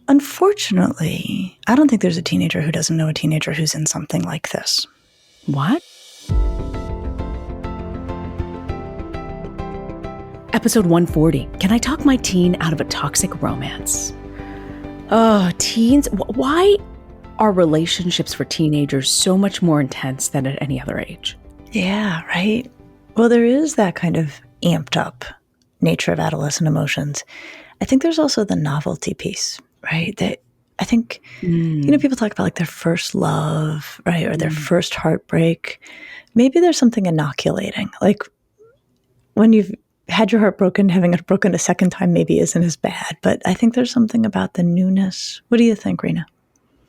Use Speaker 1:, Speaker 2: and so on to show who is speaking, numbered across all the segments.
Speaker 1: Unfortunately, I don't think there's a teenager who doesn't know a teenager who's in something like this.
Speaker 2: What? Episode 140. Can I talk my teen out of a toxic romance? Oh, teens. Why are relationships for teenagers so much more intense than at any other age?
Speaker 1: Yeah, right. Well, there is that kind of amped up nature of adolescent emotions. I think there's also the novelty piece, right? That I think, people talk about like their first love, right? Or their first heartbreak. Maybe there's something inoculating. Like when you've had your heart broken, having it broken a second time maybe isn't as bad. But I think there's something about the newness. What do you think, Reena?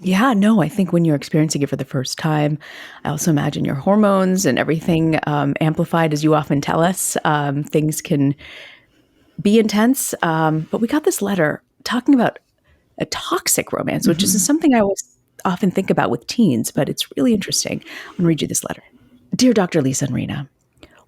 Speaker 2: Yeah, no, I think when you're experiencing it for the first time, I also imagine your hormones and everything amplified, as you often tell us. Things can be intense. But we got this letter talking about a toxic romance, which is something I always often think about with teens, but it's really interesting. I'm going to read you this letter. Dear Dr. Lisa and Reena,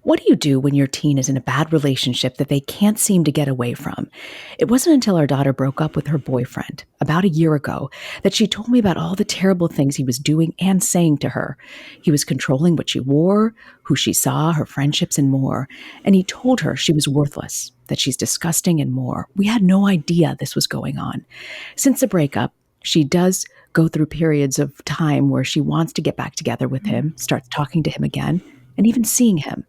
Speaker 2: what do you do when your teen is in a bad relationship that they can't seem to get away from? It wasn't until our daughter broke up with her boyfriend about a year ago that she told me about all the terrible things he was doing and saying to her. He was controlling what she wore, who she saw, her friendships, and more. And he told her she was worthless, that she's disgusting, and more. We had no idea this was going on. Since the breakup, she does go through periods of time where she wants to get back together with him, starts talking to him again, and even seeing him.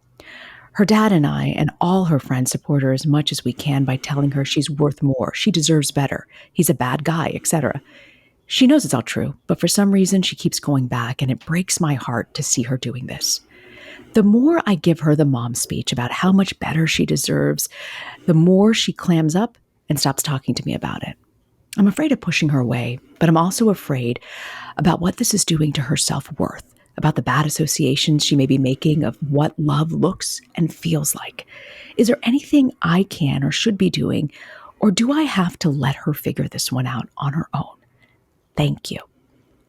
Speaker 2: Her dad and I and all her friends support her as much as we can by telling her she's worth more, she deserves better, he's a bad guy, etc. She knows it's all true, but for some reason she keeps going back, and it breaks my heart to see her doing this. The more I give her the mom speech about how much better she deserves, the more she clams up and stops talking to me about it. I'm afraid of pushing her away, but I'm also afraid about what this is doing to her self-worth, about the bad associations she may be making of what love looks and feels like. Is there anything I can or should be doing, or do I have to let her figure this one out on her own? Thank you.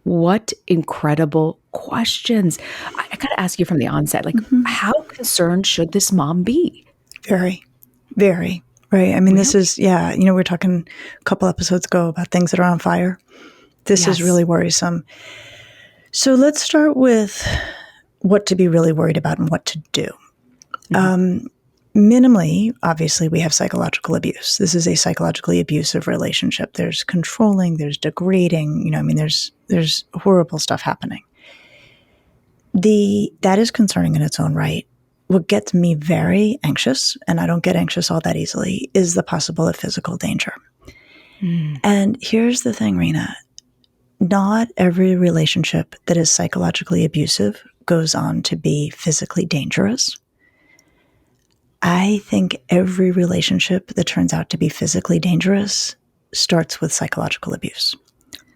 Speaker 2: What incredible questions. I got to ask you from the onset, how concerned should this mom be?
Speaker 1: Very, very. Right. I mean, This is, we were talking a couple episodes ago about things that are on fire. This is really worrisome. So let's start with what to be really worried about and what to do. Minimally, obviously, we have psychological abuse. This is a psychologically abusive relationship. There's controlling, there's degrading, there's horrible stuff happening. That is concerning in its own right. What gets me very anxious, and I don't get anxious all that easily, is the possible of physical danger. And here's the thing, Reena. Not every relationship that is psychologically abusive goes on to be physically dangerous. I think every relationship that turns out to be physically dangerous starts with psychological abuse.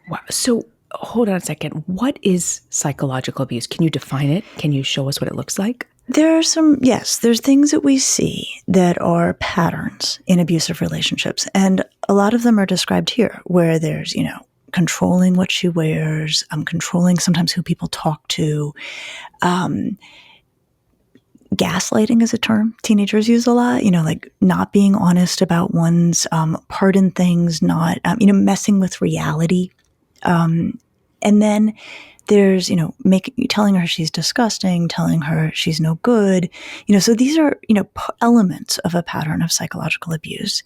Speaker 2: Wow. So hold on a second. What is psychological abuse? Can you define it? Can you show us what it looks like?
Speaker 1: There's things that we see that are patterns in abusive relationships. And a lot of them are described here, where there's, controlling what she wears, controlling sometimes who people talk to. Gaslighting is a term teenagers use a lot, like not being honest about one's part in things, not, messing with reality. And then there's, telling her she's disgusting, telling her she's no good. So these are, elements of a pattern of psychological abuse.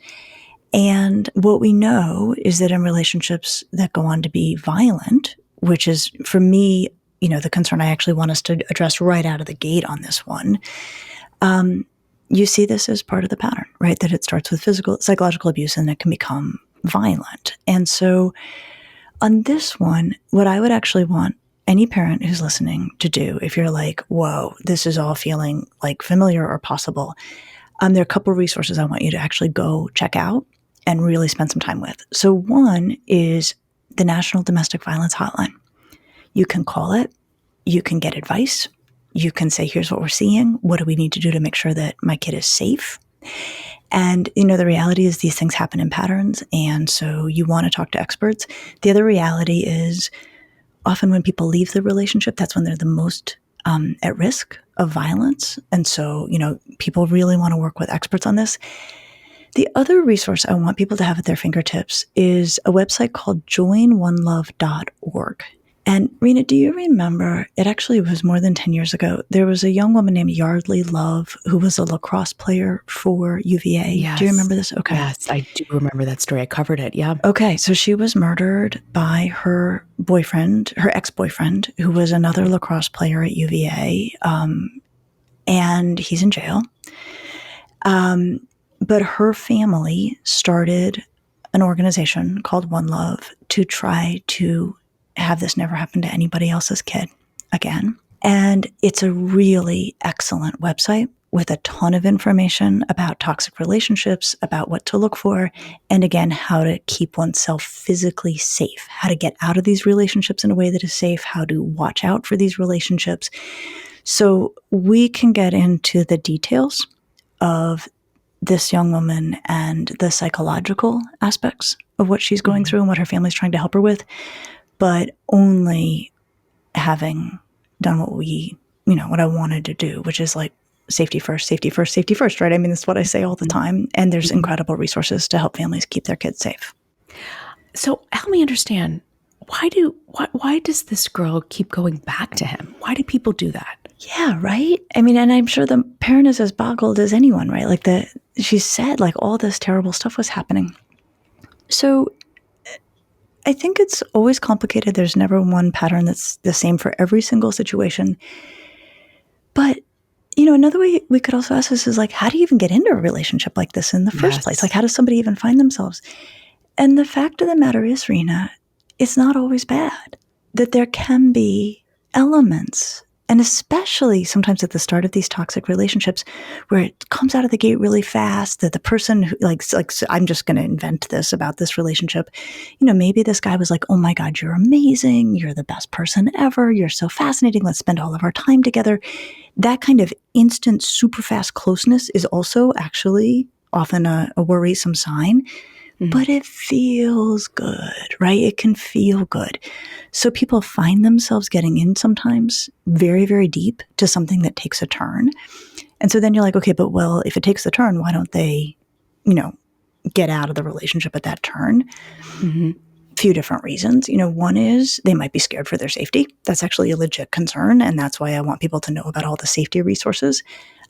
Speaker 1: And what we know is that in relationships that go on to be violent, which is, for me, the concern I actually want us to address right out of the gate on this one, you see this as part of the pattern, right? That it starts with psychological abuse and it can become violent. And so on this one, what I would actually want any parent who's listening to do, if you're like, whoa, this is all feeling like familiar or possible, there are a couple of resources I want you to actually go check out and really spend some time with. So one is the National Domestic Violence Hotline. You can call it, you can get advice, you can say, here's what we're seeing, what do we need to do to make sure that my kid is safe? And, the reality is these things happen in patterns, and so you want to talk to experts. The other reality is often when people leave the relationship, that's when they're the most at risk of violence. And so, people really want to work with experts on this. The other resource I want people to have at their fingertips is a website called joinonelove.org. And Reena, do you remember, it actually was more than 10 years ago, there was a young woman named Yardley Love who was a lacrosse player for UVA.
Speaker 2: Yes.
Speaker 1: Do you remember this? Okay.
Speaker 2: Yes, I do remember that story. I covered it. Yeah.
Speaker 1: Okay, so she was murdered by her boyfriend, her ex-boyfriend, who was another lacrosse player at UVA, and he's in jail. But her family started an organization called One Love to try to have this never happen to anybody else's kid again. And it's a really excellent website with a ton of information about toxic relationships, about what to look for, and again, how to keep oneself physically safe, how to get out of these relationships in a way that is safe, how to watch out for these relationships. So we can get into the details of this young woman and the psychological aspects of what she's going through and what her family's trying to help her with, but only having done what I wanted to do, which is like safety first, safety first, safety first, right? I mean, that's what I say all the time. And there's incredible resources to help families keep their kids safe.
Speaker 2: So help me understand, why does this girl keep going back to him? Why do people do that?
Speaker 1: Yeah, right? I mean, and I'm sure the parent is as boggled as anyone, right? Like she said, like all this terrible stuff was happening. So I think it's always complicated. There's never one pattern that's the same for every single situation. But, another way we could also ask this is like, how do you even get into a relationship like this in the first place? Like, how does somebody even find themselves? And the fact of the matter is, Reena, it's not always bad. That there can be elements, and especially sometimes at the start of these toxic relationships, where it comes out of the gate really fast, that the person who like I'm just going to invent this about this relationship. Maybe this guy was like, oh my God, you're amazing. You're the best person ever. You're so fascinating. Let's spend all of our time together. That kind of instant, super fast closeness is also actually often a worrisome sign. But it feels good, right? It can feel good. So people find themselves getting in sometimes very, very deep to something that takes a turn. And so then you're like, okay, but well, if it takes the turn, why don't they, get out of the relationship at that turn? Few different reasons. One is they might be scared for their safety. That's actually a legit concern. And that's why I want people to know about all the safety resources.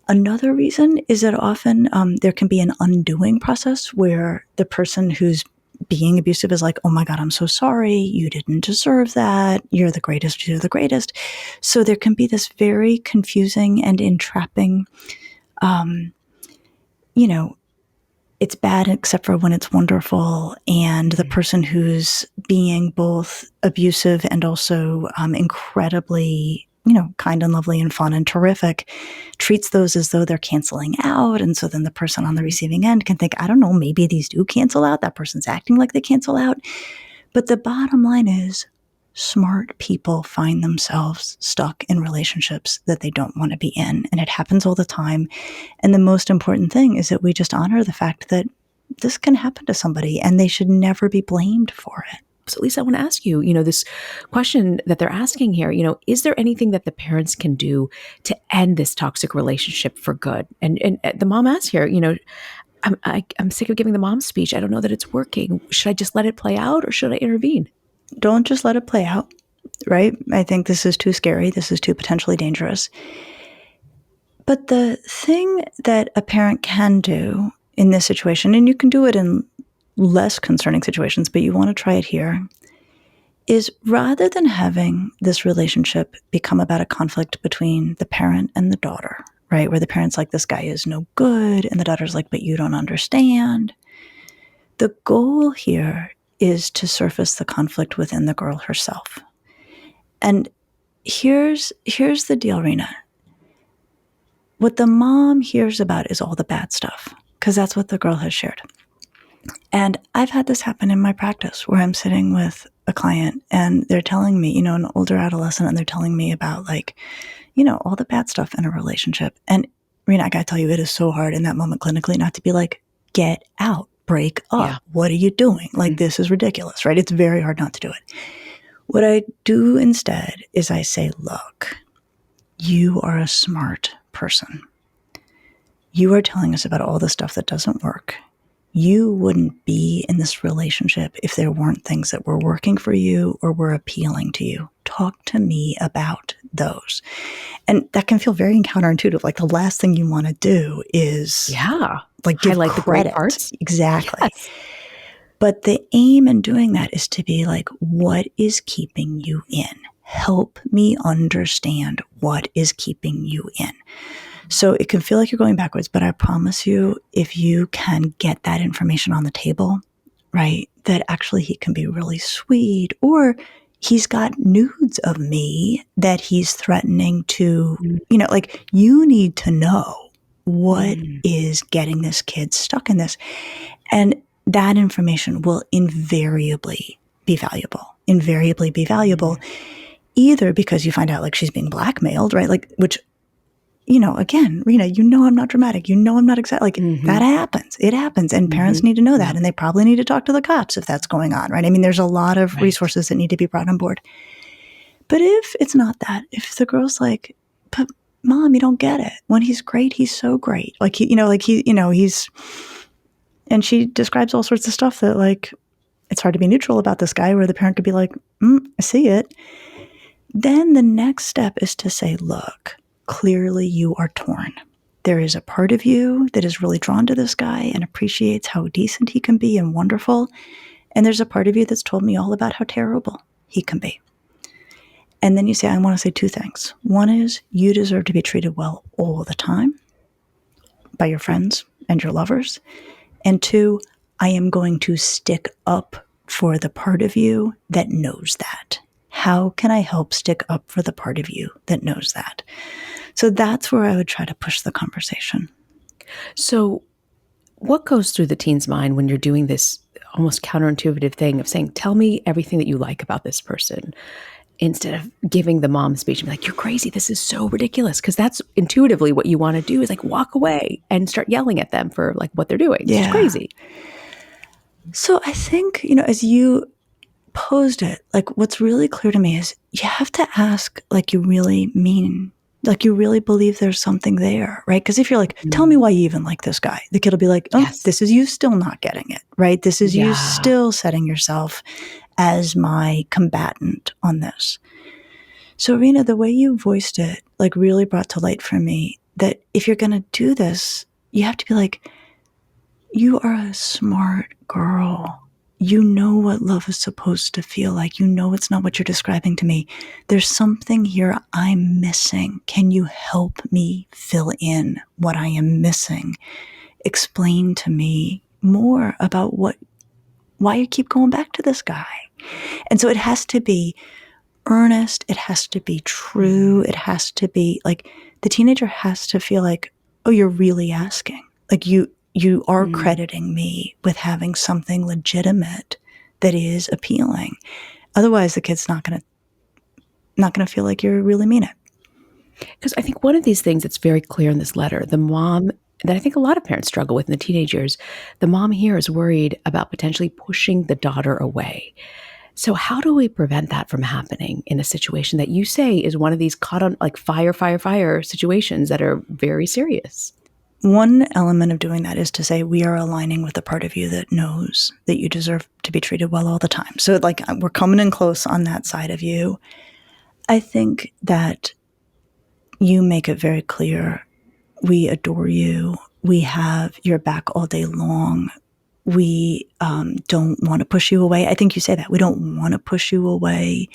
Speaker 1: Another reason is that often there can be an undoing process where the person who's being abusive is like, oh my God, I'm so sorry. You didn't deserve that. You're the greatest. You're the greatest. So there can be this very confusing and entrapping, it's bad except for when it's wonderful. And the person who's being both abusive and also incredibly kind and lovely and fun and terrific, treats those as though they're canceling out. And so then the person on the receiving end can think, I don't know, maybe these do cancel out. That person's acting like they cancel out. But the bottom line is smart people find themselves stuck in relationships that they don't want to be in. And it happens all the time. And the most important thing is that we just honor the fact that this can happen to somebody and they should never be blamed for it.
Speaker 2: So Lisa, I want to ask you, this question that they're asking here, is there anything that the parents can do to end this toxic relationship for good? And the mom asks here, I'm sick of giving the mom speech. I don't know that it's working. Should I just let it play out or should I intervene?
Speaker 1: Don't just let it play out, right? I think this is too scary. This is too potentially dangerous. But the thing that a parent can do in this situation, and you can do it in less concerning situations, but you want to try it here, is rather than having this relationship become about a conflict between the parent and the daughter, right? Where the parent's like, this guy is no good, and the daughter's like, but you don't understand. The goal here is to surface the conflict within the girl herself. And here's the deal, Reena. What the mom hears about is all the bad stuff, because that's what the girl has shared. And I've had this happen in my practice where I'm sitting with a client and they're telling me, an older adolescent, and they're telling me about all the bad stuff in a relationship. And Reena, I gotta tell you, it is so hard in that moment clinically not to be like, get out, break up. Yeah. What are you doing? Like, this is ridiculous, right? It's very hard not to do it. What I do instead is I say, look, you are a smart person. You are telling us about all the stuff that doesn't work. you wouldn't be in this relationship if there weren't things that were working for you or were appealing to you. Talk to me about those. And that can feel very counterintuitive. Like the last thing you want to do is like give
Speaker 2: highlight the great
Speaker 1: credit.
Speaker 2: parts.
Speaker 1: Exactly.
Speaker 2: Yes.
Speaker 1: But the aim in doing that is to be like, what is keeping you in? Help me understand what is keeping you in. So it can feel like you're going backwards, but I promise you, if you can get that information on the table, right, that actually he can be really sweet, or he's got nudes of me that he's threatening to, like you need to know what is getting this kid stuck in this. And that information will invariably be valuable, either because you find out like she's being blackmailed, right? Like, which, again, Reena, I'm not dramatic. I'm not exactly like that happens. It happens. And parents need to know that. And they probably need to talk to the cops if that's going on, right? I mean, there's a lot of resources that need to be brought on board. But if it's not that, if the girl's like, but mom, you don't get it. When he's great, he's so great. Like, he's, and she describes all sorts of stuff that like, it's hard to be neutral about this guy, where the parent could be like, I see it. Then the next step is to say, look, clearly you are torn. There is a part of you that is really drawn to this guy and appreciates how decent he can be and wonderful. And there's a part of you that's told me all about how terrible he can be. And then you say, I want to say two things. One is you deserve to be treated well all the time by your friends and your lovers. And two, I am going to stick up for the part of you that knows that. How can I help stick up for the part of you that knows that? So that's where I would try to push the conversation.
Speaker 2: So what goes through the teen's mind when you're doing this almost counterintuitive thing of saying, tell me everything that you like about this person, instead of giving the mom speech and be like, you're crazy, this is so ridiculous? Because that's intuitively what you want to do, is like walk away and start yelling at them for like what they're doing. It's crazy.
Speaker 1: So I think, as you posed it, like what's really clear to me is you have to ask like you really mean, like you really believe there's something there, right? Because if you're like, tell me why you even like this guy, the kid will be like, oh, this is you still not getting it, right? This is you still setting yourself as my combatant on this. So Reena, the way you voiced it like really brought to light for me that if you're going to do this, you have to be like, you are a smart girl. You know what love is supposed to feel like. You know it's not what you're describing to me. There's something here I'm missing. Can you help me fill in what I am missing? Explain to me more about why you keep going back to this guy. And so it has to be earnest. It has to be true. It has to be like the teenager has to feel like, oh, you're really asking. Like you are crediting me with having something legitimate that is appealing. Otherwise, the kid's not going to feel like you really mean it.
Speaker 2: Because I think one of these things that's very clear in this letter, the mom, that I think a lot of parents struggle with in the teenage years, the mom here is worried about potentially pushing the daughter away. So how do we prevent that from happening in a situation that you say is one of these caught on like fire situations that are very serious?
Speaker 1: One element of doing that is to say we are aligning with the part of you that knows that you deserve to be treated well all the time. So like we're coming in close on that side of you. I think that you make it very clear, we adore you. We have your back all day long. We don't want to push you away. I think you say that. We don't want to push you away.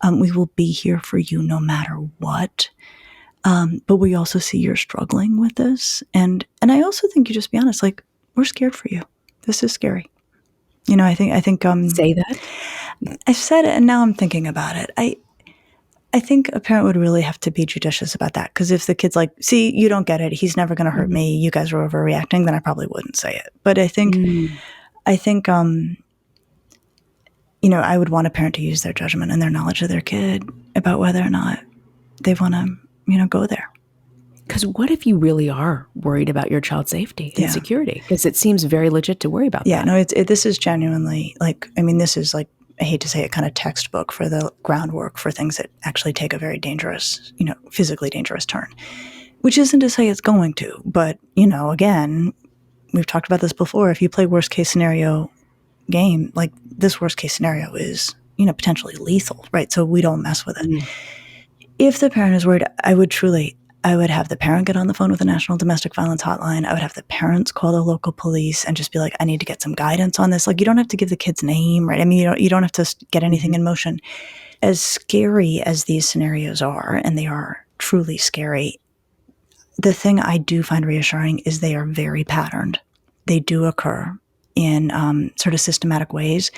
Speaker 1: We will be here for you no matter what. But we also see you're struggling with this. And I also think you just be honest, like, we're scared for you. This is scary. I think
Speaker 2: Say that.
Speaker 1: I've said it and now I'm thinking about it. I think a parent would really have to be judicious about that. Because if the kid's like, see, you don't get it. He's never going to hurt me. You guys are overreacting. Then I probably wouldn't say it. But I think, I would want a parent to use their judgment and their knowledge of their kid about whether or not they want to, go there.
Speaker 2: Because what if you really are worried about your child's safety and security? Because it seems very legit to worry about that.
Speaker 1: Yeah, no, this is genuinely this is like, I hate to say it, kind of textbook for the groundwork for things that actually take a very dangerous, physically dangerous turn, which isn't to say it's going to, but, again, we've talked about this before. If you play worst case scenario game, like this worst case scenario is, potentially lethal, right? So we don't mess with it. Mm. If the parent is worried, I would have the parent get on the phone with the National Domestic Violence Hotline. I would have the parents call the local police and just be like, I need to get some guidance on this. Like, you don't have to give the kid's name, right? I mean, you don't have to get anything in motion. As scary as these scenarios are, and they are truly scary, the thing I do find reassuring is they are very patterned. They do occur in sort of systematic ways.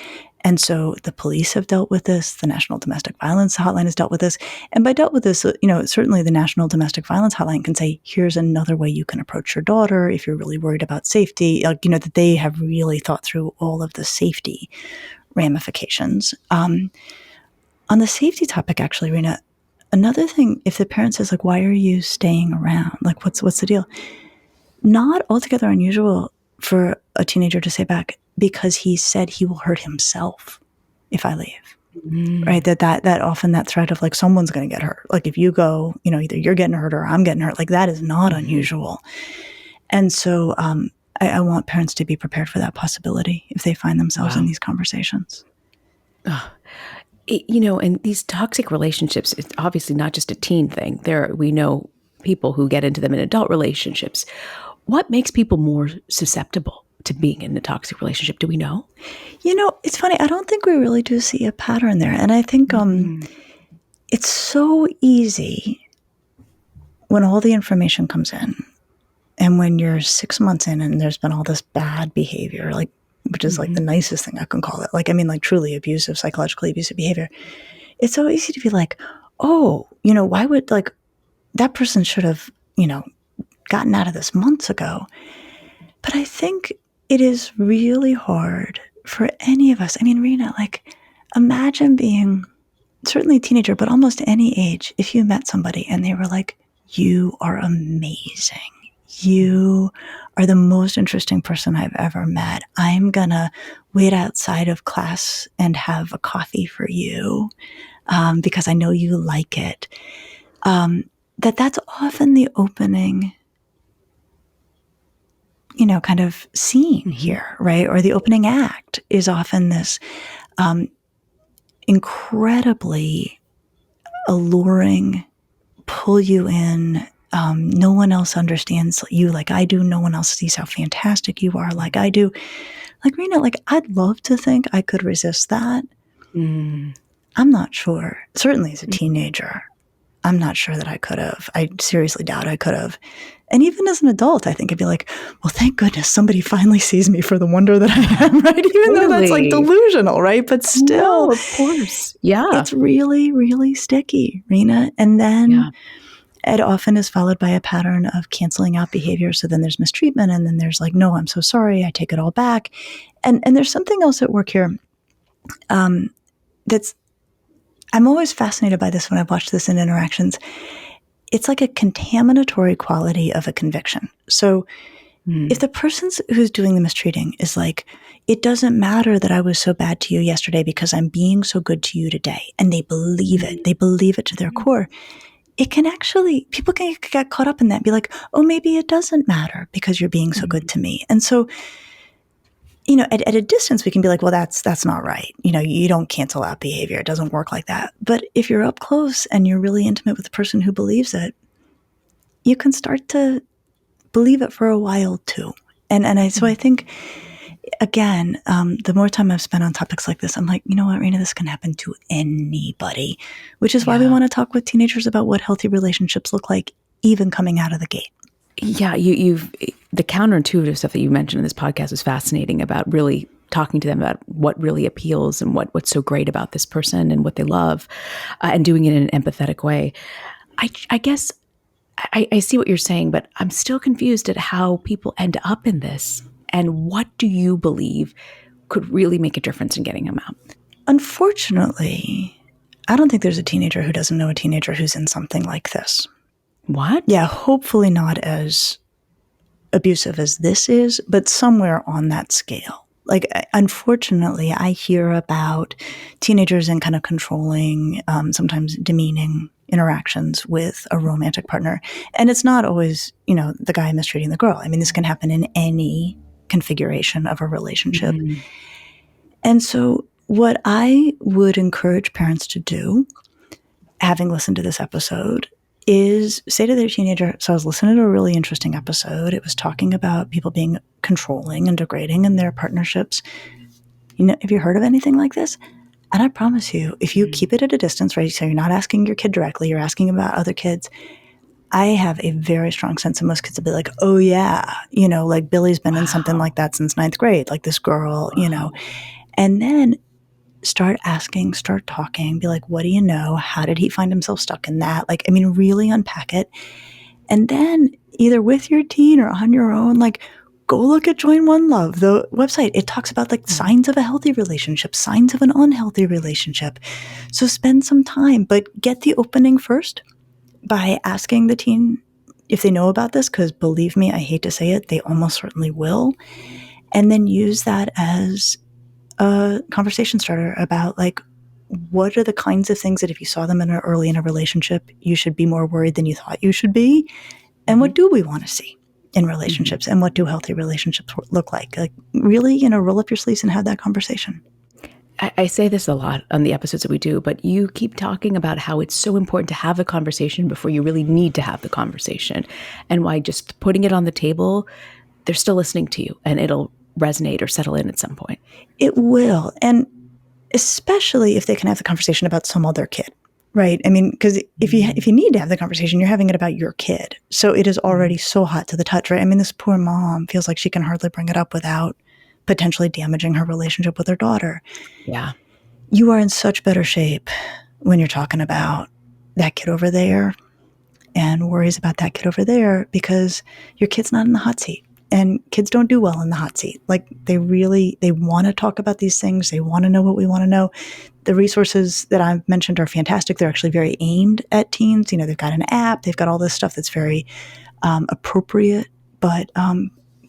Speaker 1: And so the police have dealt with this. The National Domestic Violence Hotline has dealt with this. And by dealt with this, certainly the National Domestic Violence Hotline can say, here's another way you can approach your daughter if you're really worried about safety, that they have really thought through all of the safety ramifications. On the safety topic, actually, Reena, another thing, if the parent says, like, why are you staying around? Like, what's the deal? Not altogether unusual for a teenager to say back, because he said he will hurt himself if I leave, right? That often that threat of like, someone's going to get hurt. Like if you go, either you're getting hurt or I'm getting hurt. Like that is not unusual. And so I want parents to be prepared for that possibility if they find themselves in these conversations.
Speaker 2: And these toxic relationships, it's obviously not just a teen thing. We know people who get into them in adult relationships. What makes people more susceptible to being in a toxic relationship? Do we know?
Speaker 1: It's funny. I don't think we really do see a pattern there. And I think it's so easy when all the information comes in and when you're 6 months in and there's been all this bad behavior, like, which is like the nicest thing I can call it. Like, I mean, like truly abusive, psychologically abusive behavior. It's so easy to be like, oh, why would like that person should have, gotten out of this months ago. But I think it is really hard for any of us. I mean, Reena, like imagine being certainly a teenager, but almost any age, if you met somebody and they were like, you are amazing. You are the most interesting person I've ever met. I'm going to wait outside of class and have a coffee for you because I know you like it. That's often the opening kind of scene here, right? Or the opening act is often this incredibly alluring, pull you in. No one else understands you like I do. No one else sees how fantastic you are like I do. Like, Reena, like I'd love to think I could resist that. I'm not sure. Certainly as a teenager, I'm not sure that I could have. I seriously doubt I could have. And even as an adult, I think I'd be like, well, thank goodness somebody finally sees me for the wonder that I am, right? Even though that's like delusional, right? But still,
Speaker 2: no, of course. Yeah.
Speaker 1: It's really, really sticky, Reena. And then it often is followed by a pattern of canceling out behavior. So then there's mistreatment and then there's like, no, I'm so sorry. I take it all back. And there's something else at work here that's, I'm always fascinated by this when I've watched this in interactions. It's like a contaminatory quality of a conviction. So if the person who's doing the mistreating is like, it doesn't matter that I was so bad to you yesterday because I'm being so good to you today, and they believe it, to their core, it can actually, people can get caught up in that and be like, oh, maybe it doesn't matter because you're being so good to me. And so, at a distance, we can be like, well, that's not right. You don't cancel out behavior. It doesn't work like that. But if you're up close and you're really intimate with the person who believes it, you can start to believe it for a while too. So I think, again, the more time I've spent on topics like this, I'm like, you know what, Reena, this can happen to anybody, which is why we want to talk with teenagers about what healthy relationships look like, even coming out of the gate.
Speaker 2: Yeah, the counterintuitive stuff that you mentioned in this podcast is fascinating about really talking to them about what really appeals and what's so great about this person and what they love, and doing it in an empathetic way. I guess I see what you're saying, but I'm still confused at how people end up in this. And what do you believe could really make a difference in getting them out?
Speaker 1: Unfortunately, I don't think there's a teenager who doesn't know a teenager who's in something like this.
Speaker 2: What?
Speaker 1: Yeah, hopefully not as abusive as this is, but somewhere on that scale. Like, unfortunately, I hear about teenagers in kind of controlling, sometimes demeaning interactions with a romantic partner. And it's not always, the guy mistreating the girl. I mean, this can happen in any configuration of a relationship.
Speaker 2: Mm-hmm.
Speaker 1: And so what I would encourage parents to do, having listened to this episode, is say to their teenager, so I was listening to a really interesting episode. It was talking about people being controlling and degrading in their partnerships. Have you heard of anything like this? And I promise you, if you keep it at a distance, right, so you're not asking your kid directly, you're asking about other kids, I have a very strong sense that most kids will be like, oh yeah, like Billy's been in something like that since 9th grade, like this girl, and then start asking, start talking, be like, what do you know? How did he find himself stuck in that? Like, I mean, really unpack it. And then either with your teen or on your own, like, go look at Join One Love, the website. It talks about like signs of a healthy relationship, signs of an unhealthy relationship. So spend some time, but get the opening first by asking the teen if they know about this, because believe me, I hate to say it, they almost certainly will. And then use that as a conversation starter about like, what are the kinds of things that if you saw them early in a relationship, you should be more worried than you thought you should be? And what do we want to see in relationships? And what do healthy relationships look like? Like really, roll up your sleeves and have that conversation.
Speaker 2: I say this a lot on the episodes that we do, but you keep talking about how it's so important to have the conversation before you really need to have the conversation, and why just putting it on the table, they're still listening to you and it'll resonate or settle in at some point.
Speaker 1: It will. And especially if they can have the conversation about some other kid, right? I mean, because if you need to have the conversation, you're having it about your kid. So it is already so hot to the touch, right? I mean, this poor mom feels like she can hardly bring it up without potentially damaging her relationship with her daughter.
Speaker 2: Yeah.
Speaker 1: You are in such better shape when you're talking about that kid over there and worries about that kid over there, because your kid's not in the hot seat. And kids don't do well in the hot seat. Like they want to talk about these things. They want to know what we want to know. The resources that I've mentioned are fantastic. They're actually very aimed at teens. They've got an app. They've got all this stuff that's very appropriate. But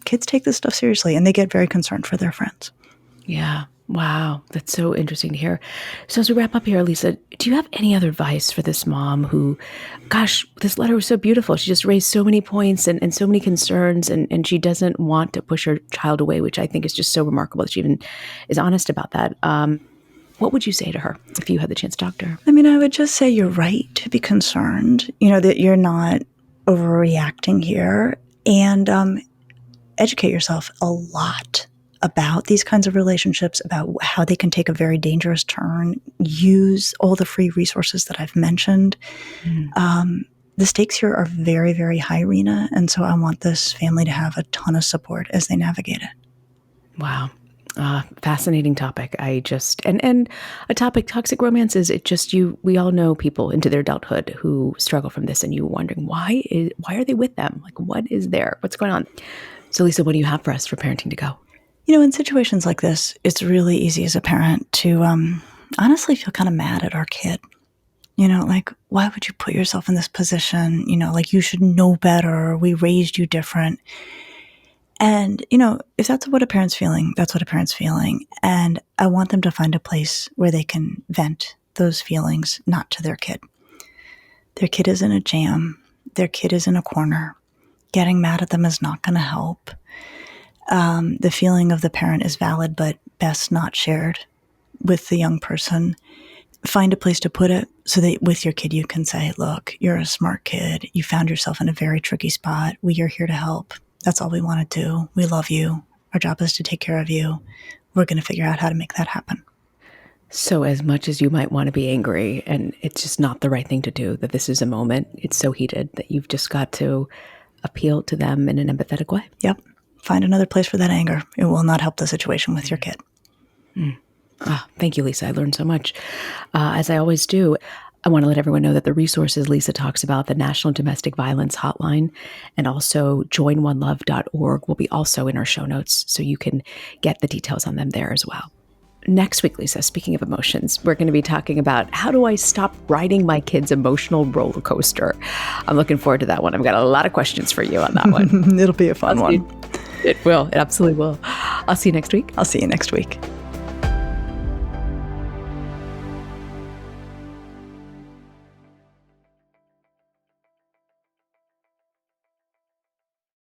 Speaker 1: kids take this stuff seriously, and they get very concerned for their friends.
Speaker 2: Yeah. Wow. That's so interesting to hear. So as we wrap up here, Lisa, do you have any other advice for this mom who, gosh, this letter was so beautiful. She just raised so many points and so many concerns, and she doesn't want to push her child away, which I think is just so remarkable that she even is honest about that. What would you say to her if you had the chance to talk to her?
Speaker 1: I mean, I would just say you're right to be concerned, that you're not overreacting here, and educate yourself a lot about these kinds of relationships, about how they can take a very dangerous turn. Use all the free resources that I've mentioned. The stakes here are very, very high, Reena, and so I want this family to have a ton of support as they navigate it.
Speaker 2: Wow. Fascinating topic. And a topic, toxic romances, we all know people into their adulthood who struggle from this, and you wondering why are they with them? Like, what is there? What's going on? So Lisa, what do you have for us for parenting to go?
Speaker 1: In situations like this, it's really easy as a parent to honestly feel kind of mad at our kid. Like, why would you put yourself in this position? Like you should know better. We raised you different. And, if that's what a parent's feeling, that's what a parent's feeling. And I want them to find a place where they can vent those feelings, not to their kid. Their kid is in a jam. Their kid is in a corner. Getting mad at them is not going to help. The feeling of the parent is valid, but best not shared with the young person. Find a place to put it so that with your kid you can say, look, you're a smart kid. You found yourself in a very tricky spot. We are here to help. That's all we want to do. We love you. Our job is to take care of you. We're going to figure out how to make that happen.
Speaker 2: So as much as you might want to be angry, and it's just not the right thing to do, that this is a moment, it's so heated that you've just got to appeal to them in an empathetic way.
Speaker 1: Yep. Find another place for that anger. It will not help the situation with your kid.
Speaker 2: Thank you, Lisa. I learned so much. As I always do, I want to let everyone know that the resources Lisa talks about, the National Domestic Violence Hotline, and also joinonelove.org will be also in our show notes, so you can get the details on them there as well. Next week, Lisa, speaking of emotions, we're going to be talking about how do I stop riding my kid's emotional roller coaster. I'm looking forward to that one. I've got a lot of questions for you on that one.
Speaker 1: It'll be a fun one.
Speaker 2: It will. It absolutely will. I'll see you next week.
Speaker 1: I'll see you next week.